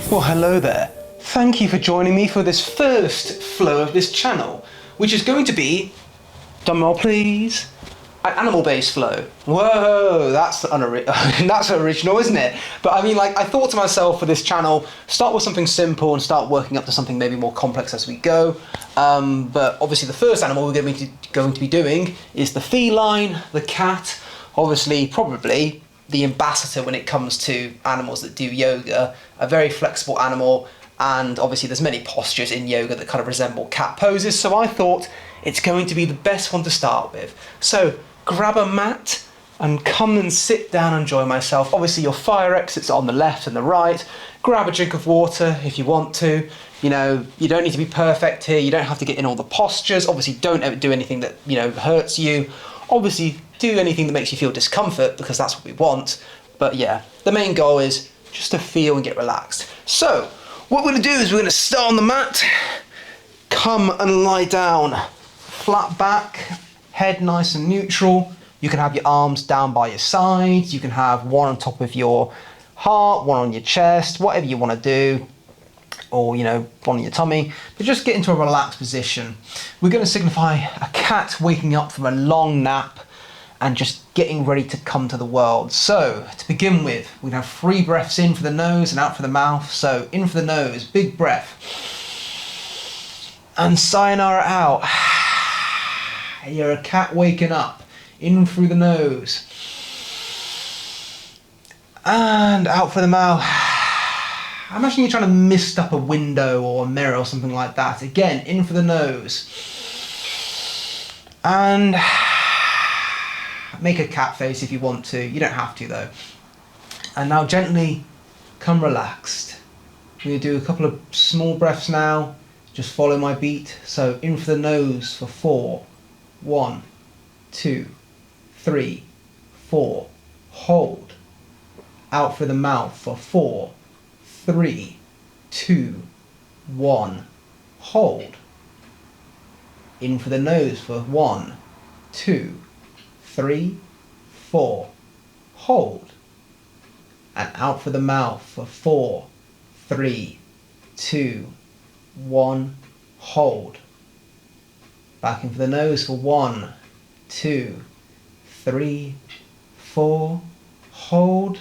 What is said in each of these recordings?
Well, hello there. Thank you for joining me for this first flow of this channel, which is going to be, drum roll please, an animal-based flow. Whoa, that's that's original, isn't it? But I mean, like, I thought to myself for this channel, start with something simple and start working up to something maybe more complex as we go. But obviously the first animal we're going to be doing is the feline, the cat, obviously probably the ambassador when it comes to animals that do yoga, a very flexible animal, and obviously there's many postures in yoga that kind of resemble cat poses, so I thought it's going to be the best one to start with. So grab a mat and come and sit down and enjoy myself. Obviously your fire exits are on the left and the right. Grab a drink of water if you want to. You know, you don't need to be perfect here, you don't have to get in all the postures. Obviously don't ever do anything that, you know, hurts you. Obviously do anything that makes you feel discomfort, because that's what we want. But yeah, the main goal is just to feel and get relaxed. So what we're going to do is we're going to start on the mat, come and lie down, flat back, head nice and neutral. You can have your arms down by your sides, you can have one on top of your heart, one on your chest, whatever you want to do, or, you know, one on your tummy, but just get into a relaxed position. We're going to signify a cat waking up from a long nap and just getting ready to come to the world. So to begin with, we're going to have 3 breaths in for the nose and out for the mouth. So in for the nose, big breath, and sayonara out. You're a cat waking up. In through the nose and out for the mouth. Imagine you're trying to mist up a window or a mirror or something like that. Again, in for the nose and make a cat face if you want to. You don't have to though. And now gently come relaxed. We're going to do a couple of small breaths now. Just follow my beat. So in for the nose for 4. 1, 2, 3, 4. Hold. Out for the mouth for 4, 3, 2, 1. Hold. In for the nose for 1, 2, 3, 4. Hold. And out for the mouth for 4, 3, 2, 1. Hold. Back in for the nose for 1, 2, 3, 4. Hold.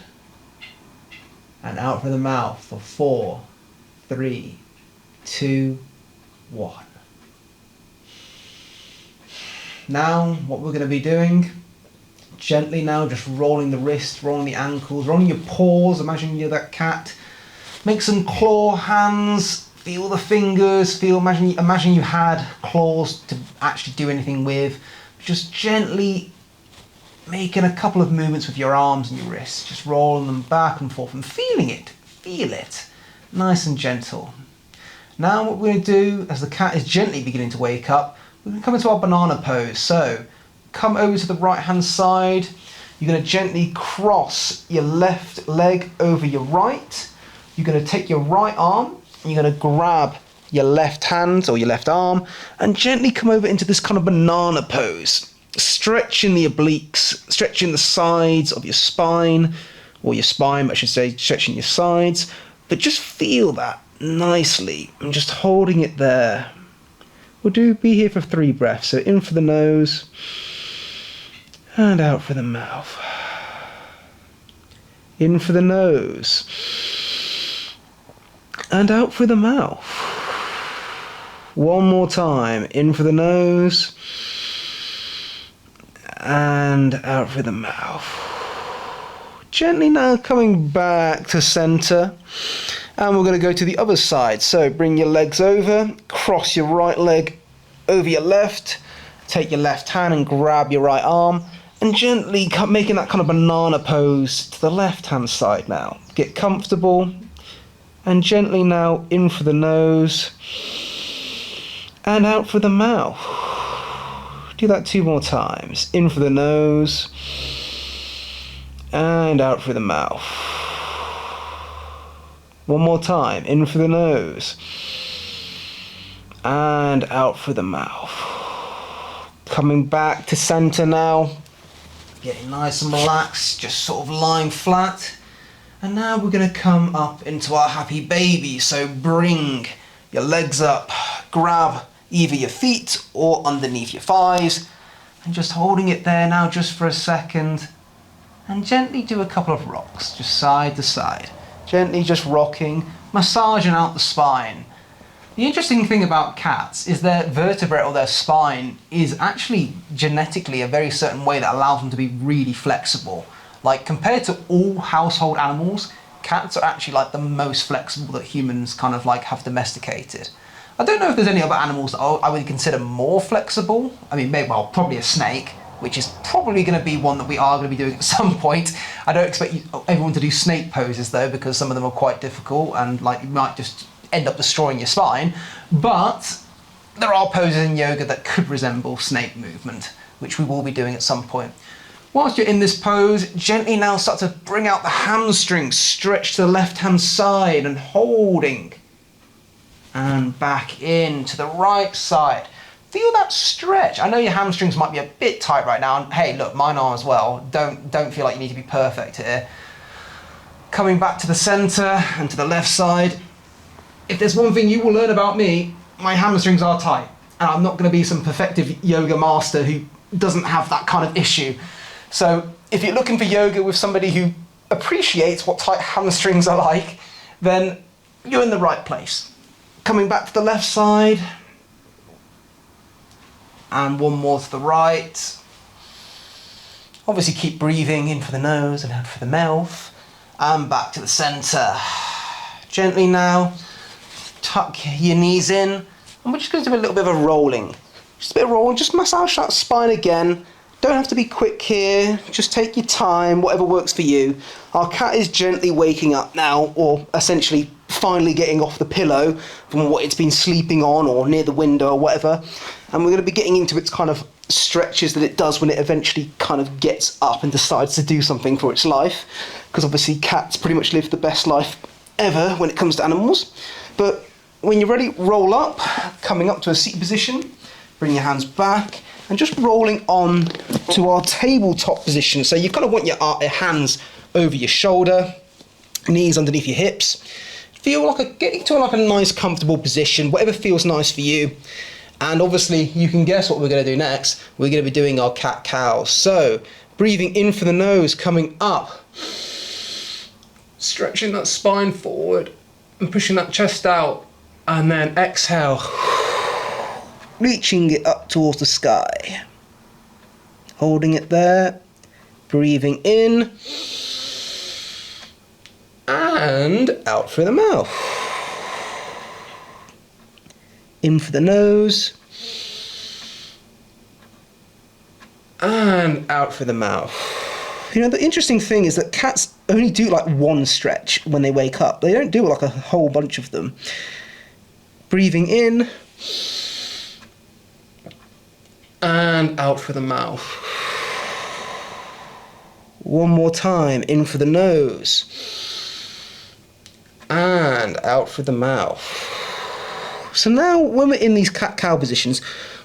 And out for the mouth for 4, 3, 2, 1. Now what we're going to be doing, gently now just rolling the wrists, rolling the ankles, rolling your paws. Imagine you're that cat. Make some claw hands, feel the fingers, imagine you had claws to actually do anything with. Just gently making a couple of movements with your arms and your wrists, just rolling them back and forth and feeling it, feel it, nice and gentle. Now what we're going to do, as the cat is gently beginning to wake up, we're going to come into our banana pose. So come over to the right hand side, you're going to gently cross your left leg over your right, you're going to take your right arm and you're going to grab your left hand or your left arm and gently come over into this kind of banana pose. Stretching the obliques, stretching the sides of your spine, or your spine, I should say, stretching your sides, but just feel that nicely and just holding it there. We'll be here for 3 breaths, so in for the nose and out for the mouth. In for the nose and out for the mouth. One more time, in for the nose and out through the mouth. Gently now coming back to center, and we're going to go to the other side. So bring your legs over, cross your right leg over your left, take your left hand and grab your right arm, and gently making that kind of banana pose to the left hand side now. Get comfortable and gently now in for the nose and out for the mouth. Do that 2 more times. In for the nose and out through the mouth. One more time. In for the nose and out through the mouth. Coming back to center now. Getting nice and relaxed, just sort of lying flat. And now we're going to come up into our happy baby. So bring your legs up, grab either your feet or underneath your thighs, and just holding it there now just for a second, and gently do a couple of rocks, just side to side. Gently just rocking, massaging out the spine. The interesting thing about cats is their vertebrae or their spine is actually genetically a very certain way that allows them to be really flexible. Like compared to all household animals, cats are actually like the most flexible that humans kind of like have domesticated. I don't know if there's any other animals that I would consider more flexible. I mean, maybe, well, probably a snake, which is probably going to be one that we are going to be doing at some point. I don't expect everyone to do snake poses though, because some of them are quite difficult and like you might just end up destroying your spine. But there are poses in yoga that could resemble snake movement, which we will be doing at some point. Whilst you're in this pose, gently now start to bring out the hamstrings, stretch to the left-hand side and holding. And back in to the right side. Feel that stretch. I know your hamstrings might be a bit tight right now, and hey, look, mine are as well. Don't feel like you need to be perfect here. Coming back to the center and to the left side. If there's one thing you will learn about me, my hamstrings are tight. And I'm not going to be some perfective yoga master who doesn't have that kind of issue. So if you're looking for yoga with somebody who appreciates what tight hamstrings are like, then you're in the right place. Coming back to the left side, and one more to the right. Obviously keep breathing in for the nose and out for the mouth, and back to the center. Gently now, tuck your knees in, and we're just going to do a little bit of a rolling. Just a bit of rolling, just massage that spine again. Don't have to be quick here, just take your time, whatever works for you. Our cat is gently waking up now, or essentially finally getting off the pillow from what it's been sleeping on or near the window or whatever. And we're going to be getting into its kind of stretches that it does when it eventually kind of gets up and decides to do something for its life. Because obviously cats pretty much live the best life ever when it comes to animals. But when you're ready, roll up, coming up to a seated position, bring your hands back, and just rolling on to our tabletop position. So you kind of want your hands over your shoulder, knees underneath your hips. Feel like get to like a nice comfortable position, whatever feels nice for you. And obviously you can guess what we're going to do next. We're going to be doing our cat-cow. So breathing in for the nose, coming up, stretching that spine forward and pushing that chest out, and then exhale, reaching it up towards the sky, holding it there, breathing in and out through the mouth. In for the nose and out through the mouth. You know, the interesting thing is that cats only do like one stretch when they wake up. They don't do like a whole bunch of them. Breathing in and out through the mouth. One more time, in for the nose and out through the mouth. So now when we're in these cat-cow positions,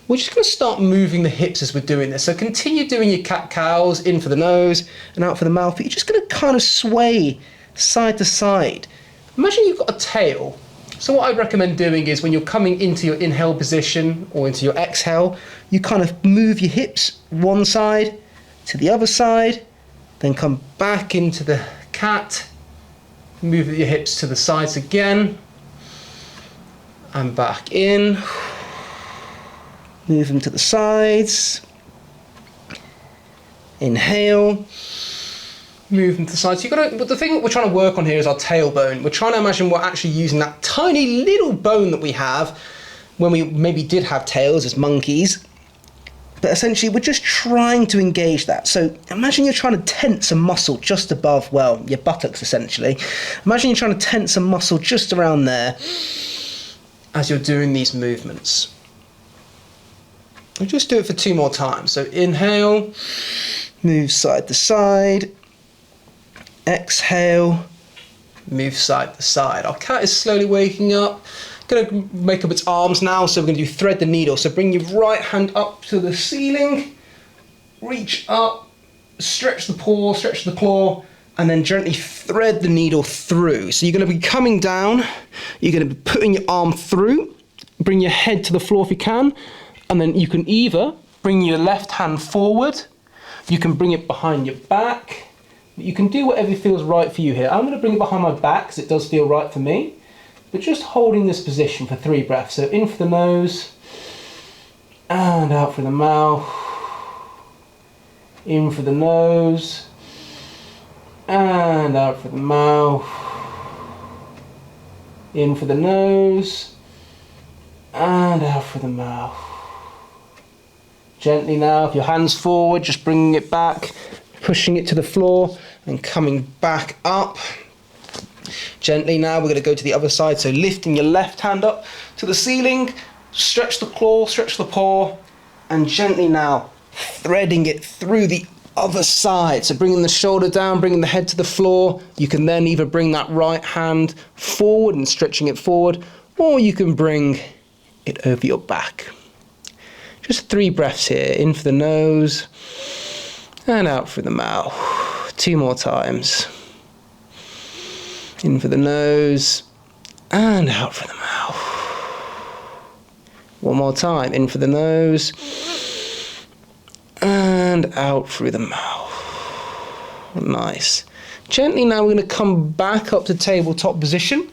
we're just going to start moving the hips as we're doing this. So continue doing your cat-cows, in for the nose and out for the mouth, but you're just going to kind of sway side to side. Imagine you've got a tail. So what I'd recommend doing is when you're coming into your inhale position or into your exhale, you kind of move your hips one side to the other side, then come back into the cat, move your hips to the sides again, and back in, move them to the sides, inhale, move them to the sides. But the thing that we're trying to work on here is our tailbone. We're trying to imagine we're actually using that tiny little bone that we have when we maybe did have tails as monkeys. But essentially we're just trying to engage that. So imagine you're trying to tense a muscle just above, well, your buttocks essentially. Imagine you're trying to tense a muscle just around there as you're doing these movements. We'll just do it for 2 more times. So inhale, move side to side. Exhale, move side to side. Our cat is slowly waking up. Going to make up its arms now, so we're going to do thread the needle. So bring your right hand up to the ceiling, reach up, stretch the paw, stretch the claw, and then gently thread the needle through. So you're going to be coming down, you're going to be putting your arm through, bring your head to the floor if you can, and then you can either bring your left hand forward, you can bring it behind your back, you can do whatever feels right for you here. I'm going to bring it behind my back because it does feel right for me, but just holding this position for 3 breaths. So in for the nose, and out through the mouth, in for the nose, and out through the mouth, in for the nose, and out through the mouth. Gently now, if your hand's forward, just bringing it back, pushing it to the floor, and coming back up. Gently now, we're going to go to the other side, so lifting your left hand up to the ceiling, stretch the claw, stretch the paw, and gently now, threading it through the other side. So bringing the shoulder down, bringing the head to the floor. You can then either bring that right hand forward and stretching it forward, or you can bring it over your back. Just 3 breaths here, in for the nose, and out through the mouth. 2 more times. In for the nose, and out through the mouth. 1 more time, in for the nose, and out through the mouth. Nice. Gently now we're going to come back up to tabletop position.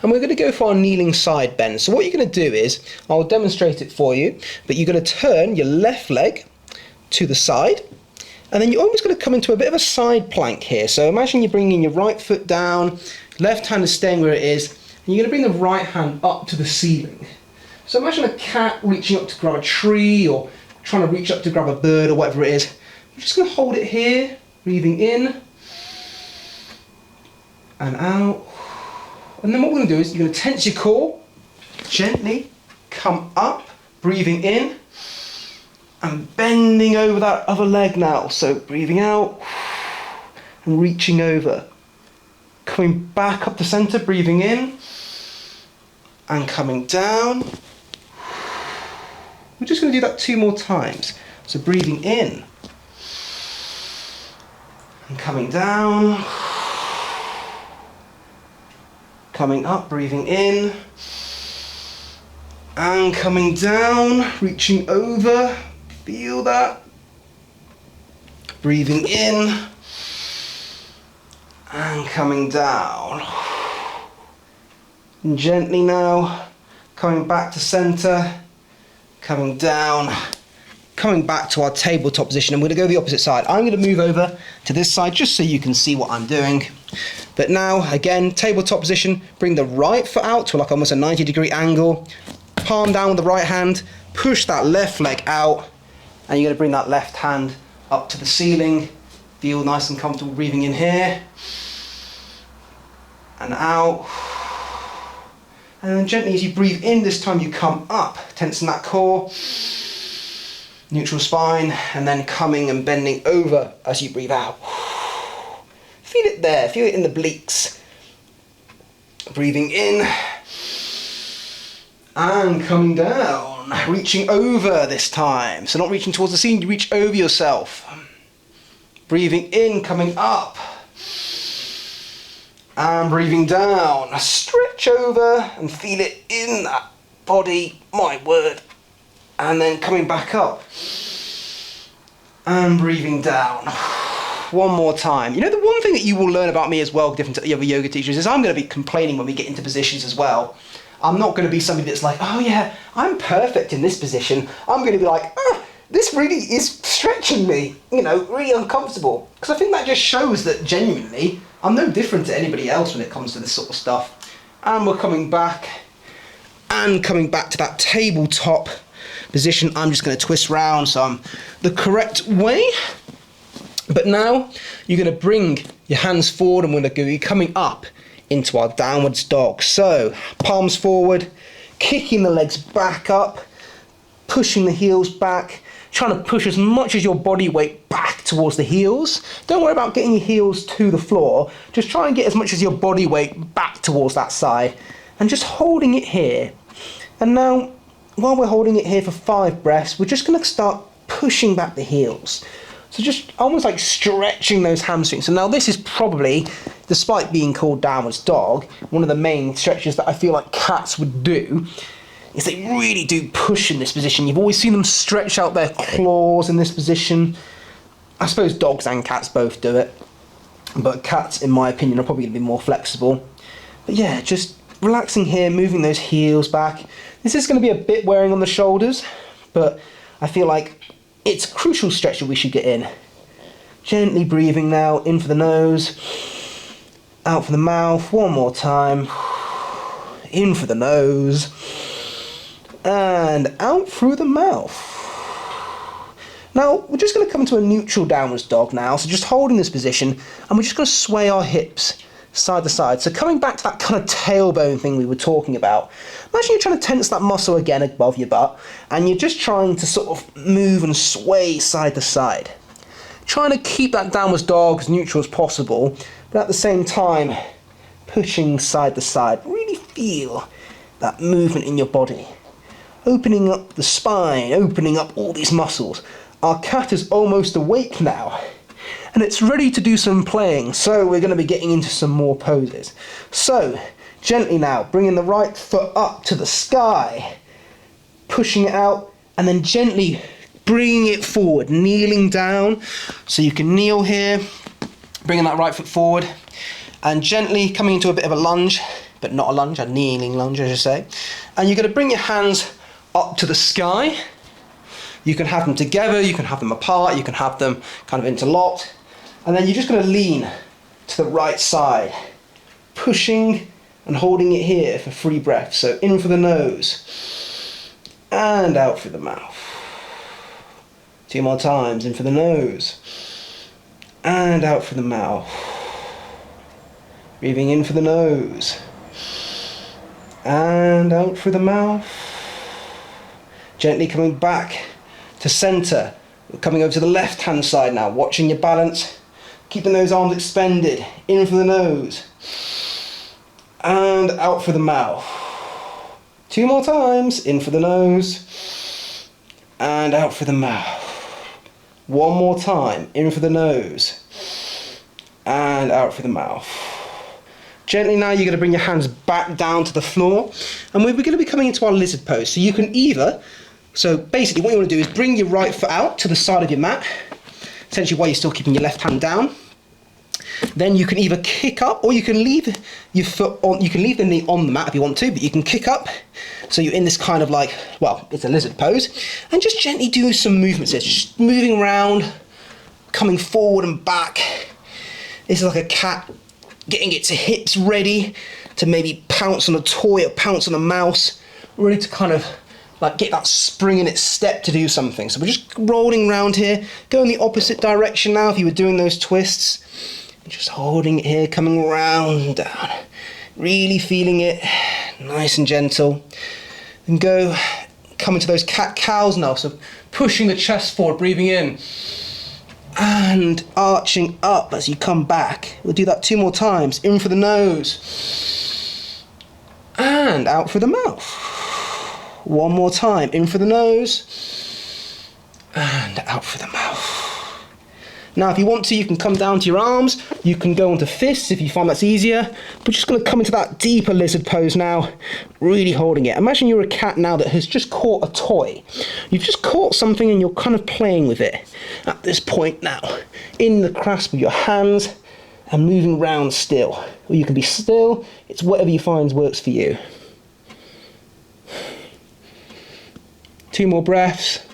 And we're going to go for our kneeling side bend. So what you're going to do is, I'll demonstrate it for you, but you're going to turn your left leg to the side, and then you're almost going to come into a bit of a side plank here. So imagine you're bringing your right foot down, left hand is staying where it is, and you're going to bring the right hand up to the ceiling. So imagine a cat reaching up to grab a tree, or trying to reach up to grab a bird, or whatever it is. I'm just going to hold it here, breathing in, and out. And then what we're going to do is you're going to tense your core, gently come up, breathing in, and bending over that other leg now. So breathing out, and reaching over. Coming back up the center, breathing in, and coming down. We're just going to do that 2 more times. So breathing in, and coming down. Coming up, breathing in, and coming down, reaching over, feel that. Breathing in, and coming down. And gently now, coming back to center, coming down, coming back to our tabletop position. I'm going to go the opposite side. I'm going to move over to this side just so you can see what I'm doing. But now, again, tabletop position, bring the right foot out to like almost a 90-degree angle, palm down with the right hand, push that left leg out, and you're going to bring that left hand up to the ceiling. Feel nice and comfortable breathing in here, and out. And then gently as you breathe in, this time you come up, tensing that core, neutral spine, and then coming and bending over as you breathe out. Feel it there, feel it in the obliques. Breathing in, and coming down, reaching over this time. So not reaching towards the ceiling, you reach over yourself. Breathing in, coming up, and breathing down. Stretch over and feel it in that body, my word. And then coming back up, and breathing down. 1 more time. You know, the one thing that you will learn about me as well, different to the other yoga teachers, is I'm going to be complaining when we get into positions as well. I'm not going to be somebody that's like, oh yeah, I'm perfect in this position. I'm going to be like, oh, this really is stretching me, you know, really uncomfortable. Because I think that just shows that genuinely, I'm no different to anybody else when it comes to this sort of stuff. And we're coming back, and coming back to that tabletop position. I'm just going to twist round so I'm the correct way. But now you're going to bring your hands forward, and we're going to go coming up into our downwards dog. So palms forward, kicking the legs back up, pushing the heels back, trying to push as much as your body weight back towards the heels. Don't worry about getting your heels to the floor. Just try and get as much as your body weight back towards that side, and just holding it here. And now, while we're holding it here for 5 breaths, we're just going to start pushing back the heels. So just almost like stretching those hamstrings. So now this is probably, despite being called downwards dog, one of the main stretches that I feel like cats would do, is they really do push in this position. You've always seen them stretch out their claws in this position. I suppose dogs and cats both do it, but cats, in my opinion, are probably going to be more flexible. But yeah, just relaxing here, moving those heels back. This is going to be a bit wearing on the shoulders, but I feel like it's a crucial stretch that we should get in. Gently breathing now, in for the nose, out for the mouth, one more time. In for the nose, and out through the mouth. Now, we're just going to come to a neutral downwards dog now, so just holding this position, and we're just going to sway our hips side to side. So coming back to that kind of tailbone thing we were talking about, imagine you're trying to tense that muscle again above your butt, and you're just trying to sort of move and sway side to side. Trying to keep that downwards dog as neutral as possible, but at the same time, pushing side to side. Really feel that movement in your body. Opening up the spine, opening up all these muscles. Our cat is almost awake now, and it's ready to do some playing, so we're going to be getting into some more poses. So, gently now, bringing the right foot up to the sky, pushing it out, and then gently bringing it forward, kneeling down. So you can kneel here, bringing that right foot forward, and gently coming into a bit of a lunge, but not a lunge, a kneeling lunge, as you say. And you're going to bring your hands up to the sky. You can have them together, you can have them apart, you can have them kind of interlocked. And then you're just going to lean to the right side, pushing and holding it here for 3 breaths. So in for the nose, and out through the mouth. 2 more times, in for the nose, and out through the mouth. Breathing in for the nose, and out through the mouth. Gently coming back to center, coming over to the left hand side now, watching your balance, keeping those arms expanded, in for the nose, and out for the mouth. 2 more times, in for the nose, and out for the mouth. 1 more time, in for the nose, and out for the mouth. Gently now, you're going to bring your hands back down to the floor, and we're going to be coming into our lizard pose. So you can either, so basically what you want to do is bring your right foot out to the side of your mat, essentially while you're still keeping your left hand down. Then you can either kick up, or you can leave your foot on, you can leave the knee on the mat if you want to, but you can kick up, so you're in this kind of like, well, it's a lizard pose, and just gently do some movements here, just moving around, coming forward and back. This is like a cat getting its hips ready to maybe pounce on a toy or pounce on a mouse, ready to kind of like get that spring in its step to do something. So we're just rolling around here, going the opposite direction now if you were doing those twists. Just holding it here, coming round and down, really feeling it, nice and gentle. And go, come into those cat-cows now, so pushing the chest forward, breathing in, and arching up as you come back. We'll do that 2 more times, in for the nose, and out for the mouth. 1 more time, in for the nose, and out for the mouth. Now if you want to, you can come down to your arms, you can go onto fists if you find that's easier. We're just going to come into that deeper lizard pose now, really holding it. Imagine you're a cat now that has just caught a toy. You've just caught something and you're kind of playing with it at this point now, in the grasp of your hands and moving round still. Or you can be still, it's whatever you find works for you. 2 more breaths.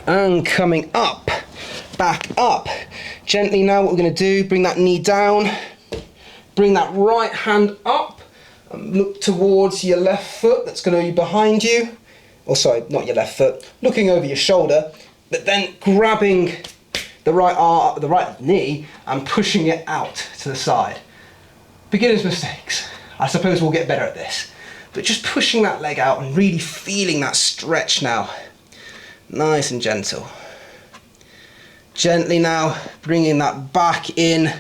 And coming up, back up. Gently now what we're going to do, bring that knee down, bring that right hand up, and look towards your left foot that's going to be behind you. Or sorry, not your left foot, looking over your shoulder, but then grabbing the right knee and pushing it out to the side. Beginner's mistakes. I suppose we'll get better at this. But just pushing that leg out and really feeling that stretch now. Nice and gentle. Gently now, bringing that back in,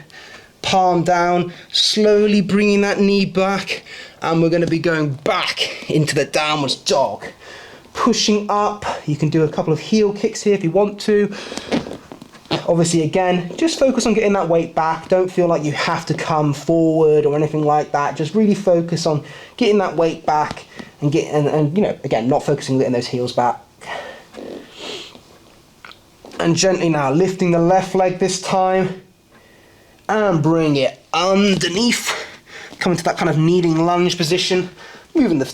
palm down, slowly bringing that knee back, and we're going to be going back into the downwards dog. pushing up. You can do a couple of heel kicks here if you want to. Obviously, again, just focus on getting that weight back. Don't feel like you have to come forward or anything like that. Just really focus on getting that weight back and you know, again, not focusing on getting those heels back. And gently now lifting the left leg this time and bring it underneath. Coming to that kind of kneeling lunge position, moving the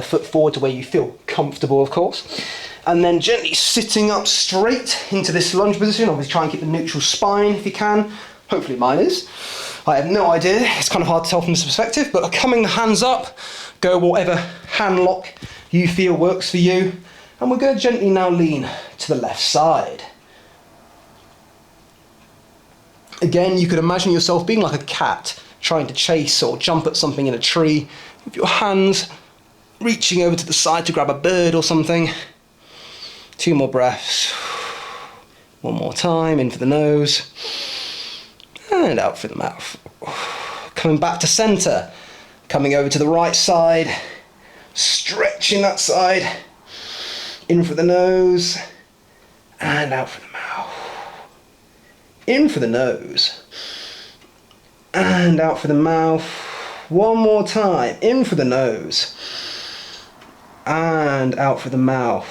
foot forward to where you feel comfortable, of course. And then gently sitting up straight into this lunge position. Obviously try and keep the neutral spine if you can. Hopefully mine is. I have no idea. It's kind of hard to tell from this perspective, but coming the hands up, go whatever hand lock you feel works for you. And we're going to gently now lean to the left side. Again, you could imagine yourself being like a cat trying to chase or jump at something in a tree with your hands reaching over to the side to grab a bird or something. 2 more breaths. 1 more time, in for the nose and out through the mouth. Coming back to center, coming over to the right side, stretching that side, in for the nose and out through the mouth. In for the nose and out for the mouth. 1 more time, in for the nose and out for the mouth.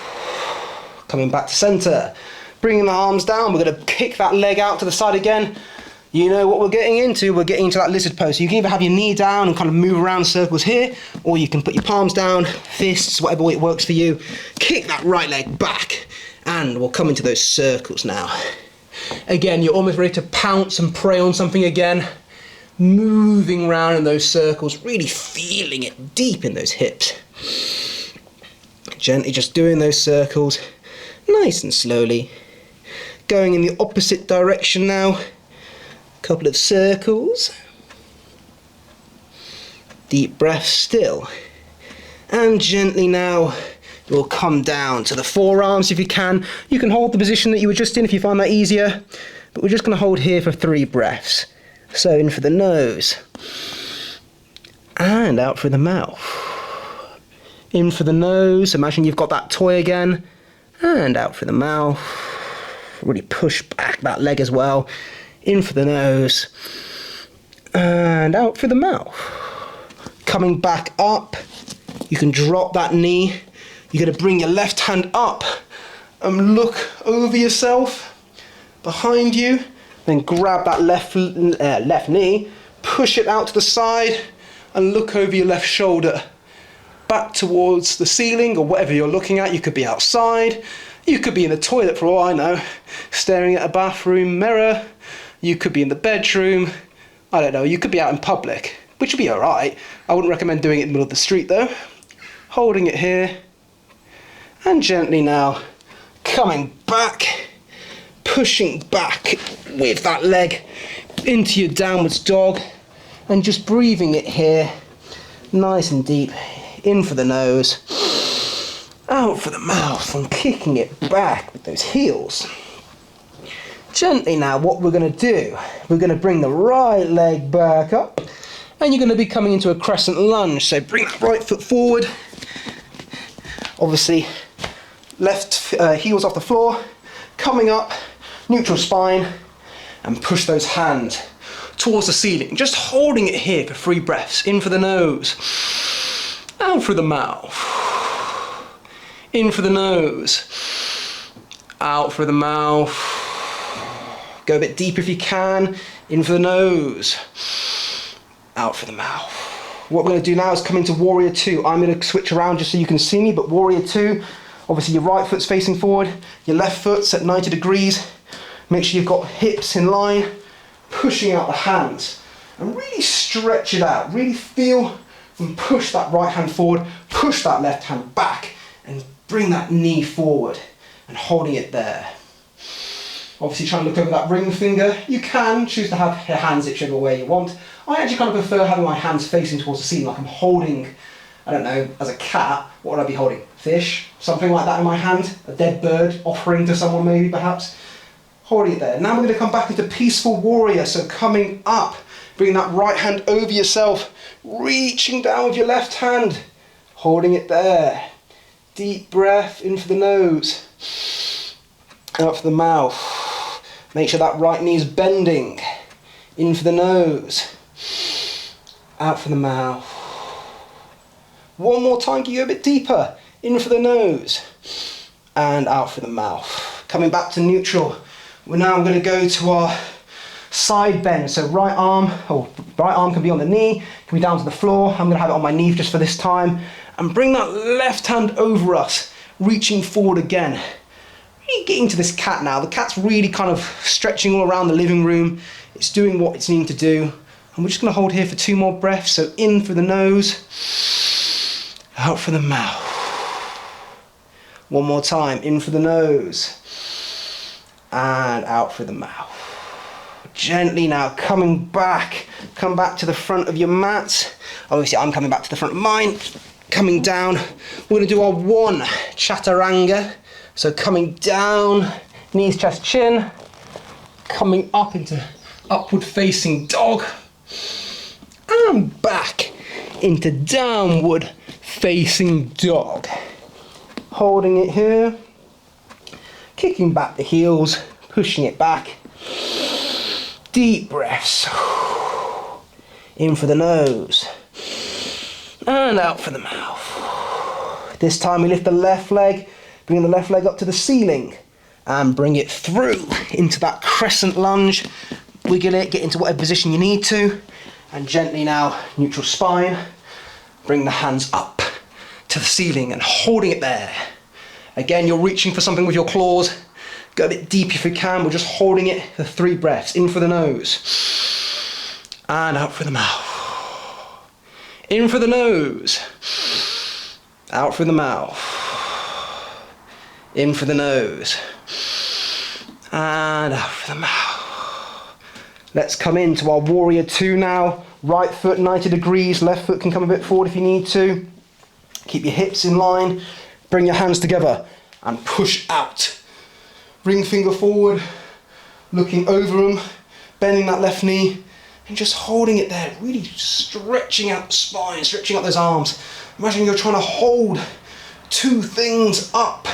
Coming back to center, bringing the arms down. We're going to kick that leg out to the side again. You know what we're getting into. We're getting into that lizard pose. So you can either have your knee down and kind of move around circles here, or you can put your palms down, fists, whatever way it works for you. Kick that right leg back and we'll come into those circles now. Again, you're almost ready to pounce and prey on something again. Moving around in those circles, really feeling it deep in those hips. Gently just doing those circles, nice and slowly. Going in the opposite direction now. Couple of circles. Deep breath still. And gently now, we'll come down to the forearms if you can. You can hold the position that you were just in if you find that easier. But we're just going to hold here for 3 breaths. So in for the nose. And out through the mouth. In for the nose. Imagine you've got that toy again. And out through the mouth. Really push back that leg as well. In for the nose. And out through the mouth. Coming back up. You can drop that knee. You're going to bring your left hand up and look over yourself, behind you, then grab that left knee, push it out to the side and look over your left shoulder, back towards the ceiling or whatever you're looking at. You could be outside, you could be in the toilet for all I know, staring at a bathroom mirror, you could be in the bedroom, I don't know, you could be out in public, which would be alright. I wouldn't recommend doing it in the middle of the street though. Holding it here. And gently now, coming back, pushing back with that leg into your downwards dog, and just breathing it here, nice and deep, in for the nose, out for the mouth, and kicking it back with those heels. Gently now, what we're going to do, we're going to bring the right leg back up, and you're going to be coming into a crescent lunge, so bring that right foot forward, obviously, left heels off the floor, coming up, neutral spine, and push those hands towards the ceiling. Just holding it here for 3 breaths. In for the nose, out through the mouth. In for the nose, out through the mouth. Go a bit deeper if you can. In for the nose, out through the mouth. What we're going to do now is come into Warrior 2. I'm going to switch around just so you can see me, but Warrior 2, obviously your right foot's facing forward, your left foot's at 90 degrees. Make sure you've got hips in line, pushing out the hands, and really stretch it out. Really feel and push that right hand forward, push that left hand back, and bring that knee forward, and holding it there. Obviously try and look over that ring finger. You can choose to have your hands whichever way you want. I actually kind of prefer having my hands facing towards the ceiling, like I'm holding, I don't know, as a cat, what would I be holding? Fish? Something like that in my hand? A dead bird, offering to someone maybe, perhaps? Holding it there. Now we're going to come back into Peaceful Warrior, so coming up, bringing that right hand over yourself, reaching down with your left hand, holding it there. Deep breath in for the nose, out for the mouth. Make sure that right knee is bending. In for the nose, out for the mouth. One more time, can you go a bit deeper? In for the nose, and out for the mouth. Coming back to neutral. We're now going to go to our side bend. So right arm can be on the knee, can be down to the floor. I'm going to have it on my knee just for this time. And bring that left hand over us, reaching forward again. Really getting to this cat now. The cat's really kind of stretching all around the living room. It's doing what it's needing to do. And we're just going to hold here for 2 more breaths. So in for the nose, out for the mouth. One more time, in for the nose, and out for the mouth. Gently now, coming back. Come back to the front of your mat. Obviously, I'm coming back to the front of mine. Coming down, we're going to do our 1 chaturanga. So coming down, knees, chest, chin. Coming up into upward facing dog. And back into downward facing dog. Holding it here. Kicking back the heels, pushing it back. Deep breaths. In for the nose. And out for the mouth. This time we lift the left leg, bring the left leg up to the ceiling and bring it through into that crescent lunge. Wiggle it, get into whatever position you need to, and gently now, neutral spine, bring the hands up to the ceiling and holding it there. Again, you're reaching for something with your claws. Go a bit deep if you can. We're just holding it for 3 breaths. In for the nose and out for the mouth. In for the nose, out for the mouth. In for the nose and out for the mouth. Let's come into our warrior 2 now. Right foot 90 degrees, left foot can come a bit forward if you need to. Keep your hips in line, bring your hands together and push out. Ring finger forward, looking over them, bending that left knee and just holding it there, really stretching out the spine, stretching out those arms. Imagine you're trying to hold 2 things up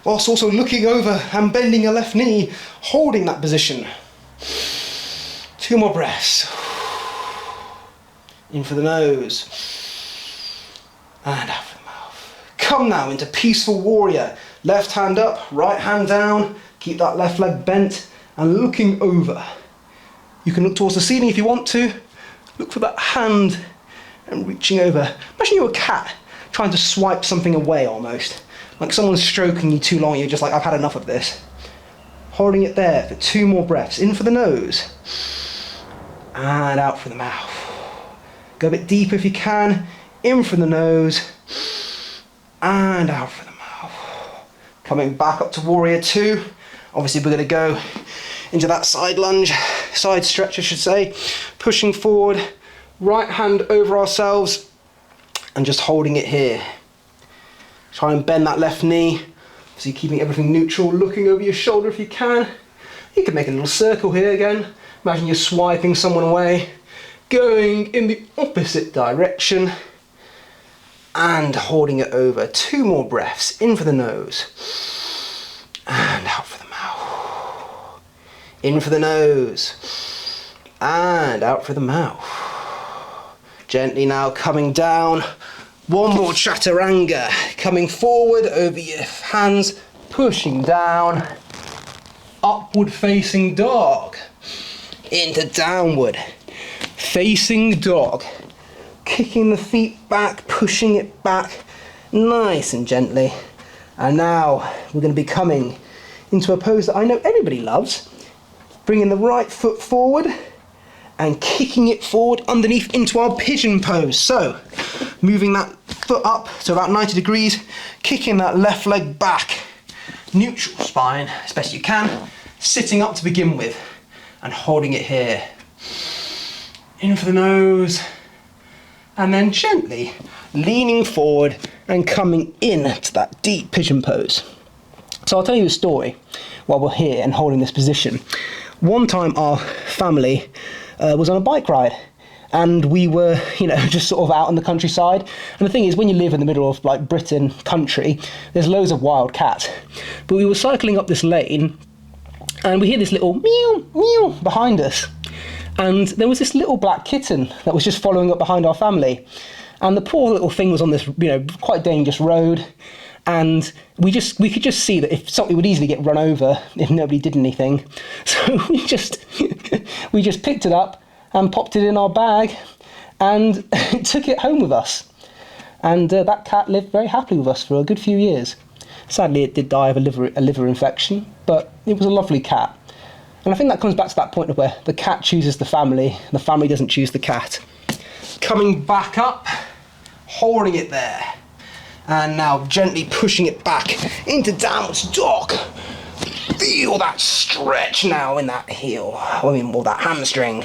whilst also looking over and bending your left knee, holding that position. 2 more breaths. In for the nose and out for the mouth. Come now into peaceful warrior. Left hand up, right hand down. Keep that left leg bent and looking over. You can look towards the ceiling if you want to. Look for that hand and reaching over. Imagine you're a cat trying to swipe something away almost. Like someone's stroking you too long, you're just like, I've had enough of this. Holding it there for 2 more breaths. In for the nose and out for the mouth. Go a bit deeper if you can. In for the nose and out for the mouth. Coming back up to warrior 2. Obviously we're going to go into that side lunge, side stretch I should say. Pushing forward, right hand over ourselves and just holding it here. Try and bend that left knee. So you're keeping everything neutral, looking over your shoulder if you can. You can make a little circle here again. Imagine you're swiping someone away. Going in the opposite direction and holding it over. 2 more breaths. In for the nose and out for the mouth. In for the nose and out for the mouth. Gently now coming down. 1 more chaturanga. Coming forward over your hands, pushing down. Upward facing dog. Into downward facing dog. Kicking the feet back, pushing it back nice and gently. And now we're going to be coming into a pose that I know everybody loves. Bringing the right foot forward and kicking it forward underneath into our pigeon pose. So moving that foot up to about 90 degrees, kicking that left leg back, neutral spine as best you can, sitting up to begin with and holding it here. In for the nose and then gently leaning forward and coming in to that deep pigeon pose. So I'll tell you a story while we're here and holding this position. One time our family was on a bike ride and we were, just sort of out in the countryside. And the thing is, when you live in the middle of like Britain country, there's loads of wild cats. But we were cycling up this lane, and we hear this little meow, meow behind us. And there was this little black kitten that was just following up behind our family. And the poor little thing was on this, quite dangerous road. And we could just see that if something would easily get run over if nobody did anything. So we just picked it up and popped it in our bag and took it home with us. And that cat lived very happily with us for a good few years. Sadly, it did die of a liver infection, but it was a lovely cat. And I think that comes back to that point of where the cat chooses the family doesn't choose the cat. Coming back up, holding it there, and now gently pushing it back into downwards dog. Feel that stretch now in that heel, or that hamstring.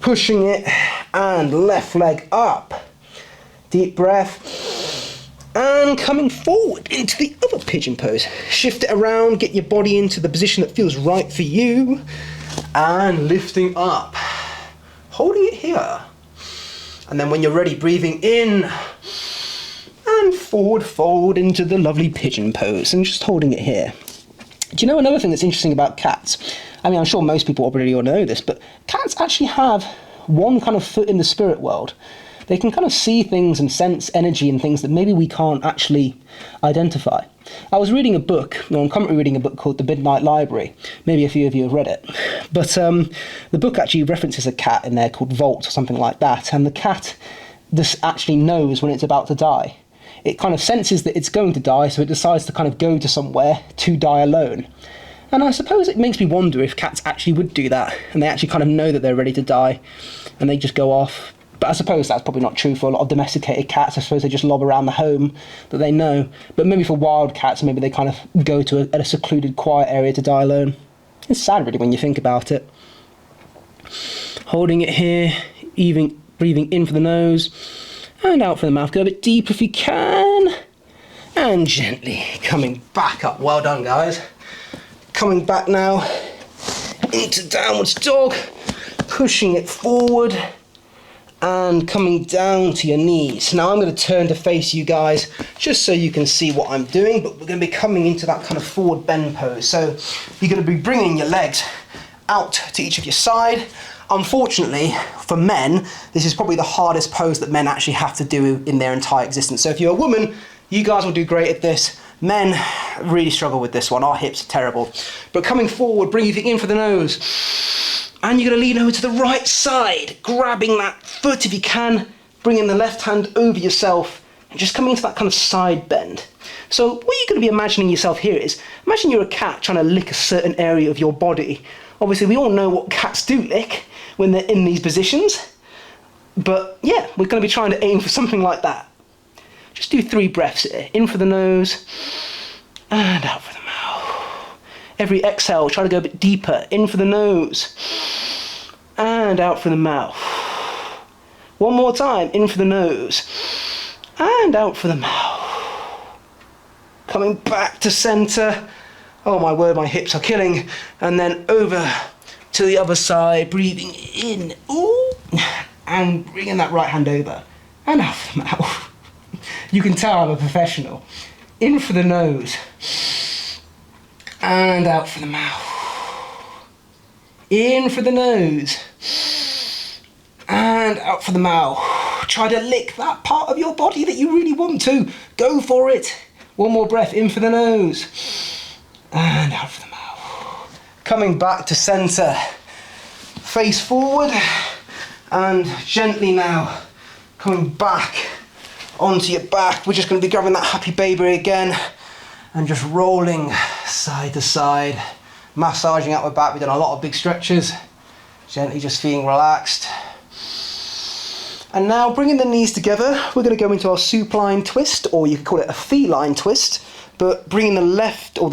Pushing it, and left leg up. Deep breath, and coming forward into the other pigeon pose. Shift it around, get your body into the position that feels right for you, and lifting up. Holding it here. And then when you're ready, breathing in, and forward fold into the lovely pigeon pose, and just holding it here. Do you know another thing that's interesting about cats? I mean, I'm sure most people already know this, but cats actually have one kind of foot in the spirit world. They can kind of see things and sense energy and things that maybe we can't actually identify. I was reading a book, I'm currently reading a book called The Midnight Library. Maybe a few of you have read it. But the book actually references a cat in there called Volt or something like that, and the cat just actually knows when it's about to die. It kind of senses that it's going to die, so it decides to kind of go to somewhere to die alone. And I suppose it makes me wonder if cats actually would do that, and they actually kind of know that they're ready to die, and they just go off. But I suppose that's probably not true for a lot of domesticated cats. I suppose they just lob around the home that they know. But maybe for wild cats, maybe they kind of go to a secluded, quiet area to die alone. It's sad, really, when you think about it. Holding it here, even breathing in for the nose, and out for the mouth. Go a bit deep if you can. And gently coming back up. Well done, guys. Coming back now into downwards dog, pushing it forward, and coming down to your knees. Now I'm going to turn to face you guys just so you can see what I'm doing, but we're going to be coming into that kind of forward bend pose. So you're going to be bringing your legs out to each of your side. Unfortunately, for men, this is probably the hardest pose that men actually have to do in their entire existence. So if you're a woman, you guys will do great at this. Men really struggle with this one. Our hips are terrible. But coming forward, breathing in for the nose. And you're going to lean over to the right side, grabbing that foot if you can, bringing the left hand over yourself, and just coming into that kind of side bend. So what you're going to be imagining yourself here is, imagine you're a cat trying to lick a certain area of your body. Obviously, we all know what cats do lick when they're in these positions. But yeah, we're going to be trying to aim for something like that. Just do 3 breaths here. In for the nose, and out for the mouth. Every exhale, try to go a bit deeper. In for the nose, and out for the mouth. One more time. In for the nose, and out for the mouth. Coming back to center. Oh my word, my hips are killing. And then over to the other side, breathing in. Ooh, and bringing that right hand over, and out for the mouth. You can tell I'm a professional. In for the nose, and out for the mouth. In for the nose, and out for the mouth. Try to lick that part of your body that you really want to. Go for it. One more breath. In for the nose, and out for the mouth. Coming back to center. Face forward, and gently now coming back onto your back. We're just going to be grabbing that happy baby again and just rolling side to side, massaging out my back. We've done a lot of big stretches, gently just feeling relaxed. And now bringing the knees together, we're going to go into our supine twist, or you could call it a feline twist, but bringing the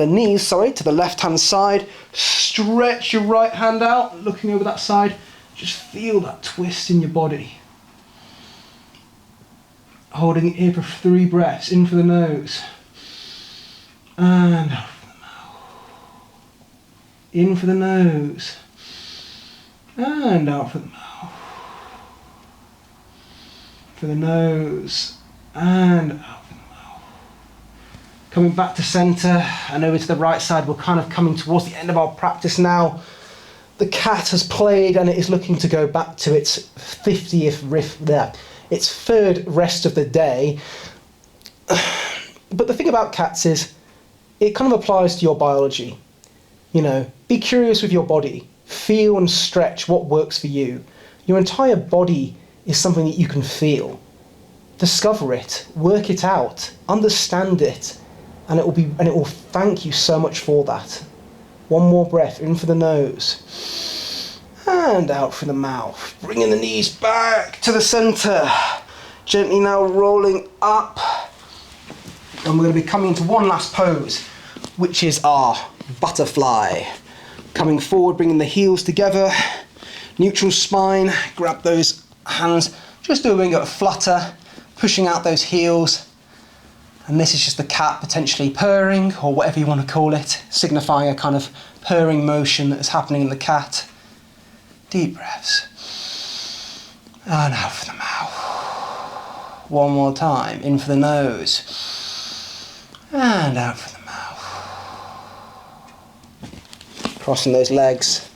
knees to the left hand side. Stretch your right hand out, looking over that side. Just feel that twist in your body. Holding it here for 3 breaths. In for the nose, and out for the mouth. In for the nose, and out for the mouth. for the nose, and out for the mouth. Coming back to centre and over to the right side. We're kind of coming towards the end of our practice now. The cat has played and it is looking to go back to its 50th riff there, its third rest of the day. But the thing about cats is it kind of applies to your biology. You know, be curious with your body, feel and stretch what works for you. Your entire body is something that you can feel. Discover it, work it out, understand it, and it will thank you so much for that. One more breath, in for the nose, and out through the mouth. Bringing the knees back to the centre. Gently now rolling up. And we're going to be coming into one last pose, which is our butterfly. Coming forward, bringing the heels together. Neutral spine, grab those hands. Just doing a flutter, pushing out those heels. And this is just the cat potentially purring, or whatever you want to call it, signifying a kind of purring motion that is happening in the cat. Deep breaths. And out for the mouth. One more time. In for the nose. And out for the mouth. Crossing those legs.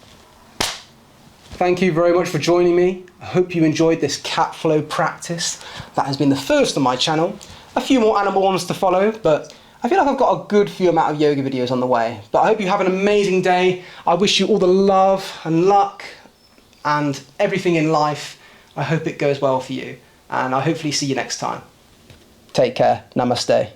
Thank you very much for joining me. I hope you enjoyed this cat flow practice. That has been the first on my channel. A few more animal ones to follow, but I feel like I've got a good few amount of yoga videos on the way. But I hope you have an amazing day. I wish you all the love and luck and everything in life. I hope it goes well for you, and I'll hopefully see you next time. Take care. Namaste.